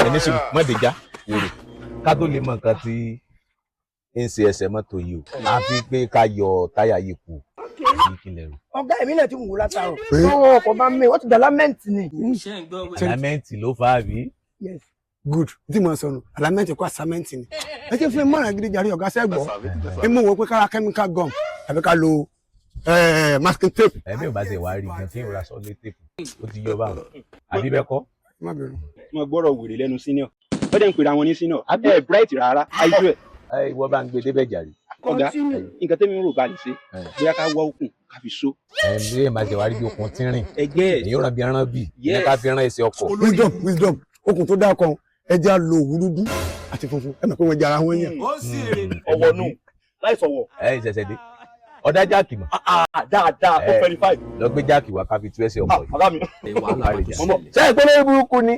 ẹni sùn mọ́dẹ̀já wòrò ká tó lè mọ nǹkan tí ń ṣe ẹsẹ̀ mọ́tò yìí o àfi pé ká yọ táyà yìí kù ọ̀gá èmi náà ti wù látàrọ ọkọ̀ bá mi wọ́n ti dà lámẹ́ǹtì ni. lámẹ́ǹtì ló fà á bí. Good tí mo sọnù alámẹ́ǹtì kọ́ àsámẹ́ǹtì ni ẹ ti fún mi mọ́ràn gidi jàre ọ̀gá sẹ́gbọ́ ẹ mú wọn pé kára chemical gum tàbí ká lo masking tape. ẹ̀mí ò bá ti wá rí gan tí ìrora sọ́lé tape ó ti yọ báwọn àbí bẹ́ẹ̀ kọ́. mo gbọ́dọ̀ wèrè lẹ́nu senior ó dẹ̀ ń pèrè àwọn ní senior ẹ bright rárá àìjú ẹ̀. ìwọ bá ń gbé débẹ̀ jàre. ọ̀gá nǹkan tẹ́mi ń rò bá lè ṣe bóyá ká wá okùn ká fi so. bí ẹ máa jẹ wá rí bí okùn tí ń rìn ẹgbẹ́ ẹ̀ èyí ò ràn bí ẹran bì ní ká fi rán ẹsẹ̀ ọkọ̀. wisdom okùn tó dáa kan ẹja lo òwúrúdú àti funfun ẹ mọ̀ pé wọ́n jẹ ara wọn yẹn. ọwọ́ nù láì sọ̀wọ́. ìṣẹ̀ṣẹ̀ dé ọ̀dá jáàkì mọ̀. dáadáa ó fẹ́rí fáìlì. lọ gbé jáàkì wá ká fi tú ẹsẹ̀ ọkọ̀ yìí. ṣé ìpínlẹ̀ burúkú ni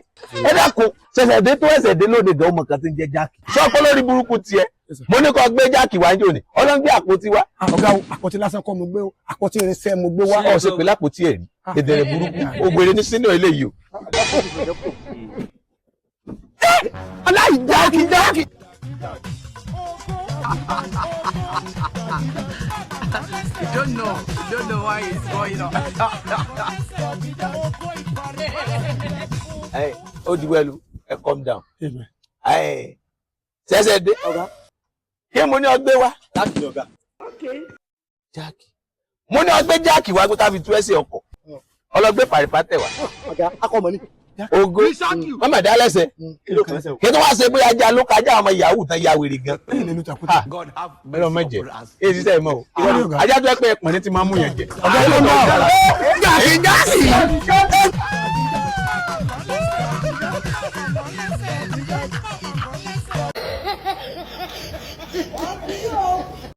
ẹ dákun ṣẹ̀ṣẹ̀ dé tó ẹsẹ̀ dé lóde gan ọmọ kan tí ń jẹ́ jáàkì. ṣé ìpínlẹ̀ burúkú tiẹ̀ mo ní kó gbé jáàkì wá ní òní ọlọ́run gbé àpótí wá. ọ̀gá àpótí lásán kọ́ mo gbé o àpótí irinṣẹ́ mo gbé wá. ọ̀sẹ̀ pé lápótí ẹ̀rí èdèrè burúkú ògbèrè ní sínú eléyìí o. aláìjáàkì jáàkì. You don't know why it's going on. Ó di wẹ́lu ẹ calm down. Ṣẹ̀ṣẹ̀ dé kí mo ní ọgbẹ́ wá. jáàkì ọ̀gá. jáàkì mo ní ọgbẹ́ jáàkì wá gbọ́dọ̀ fi tú ẹsẹ̀ ọkọ̀ ọlọ́gbẹ́ pàrípàtẹ̀ wá. ọ̀gá akọ̀mọ̀ ni. ogo mama dá lẹ́sẹ̀ kí tó wá ṣe pé ajá ló kájà ọmọ yahoo tán ya wèrè gan. ẹ̀rọ mẹ́jẹ èyí sísẹ́ ìmọ̀ o ajá tó ẹ pé ẹ̀pọ̀n ní ti máa mú yẹn jẹ. ọ̀gá ló ń bọ̀ jáàkì jáàkì.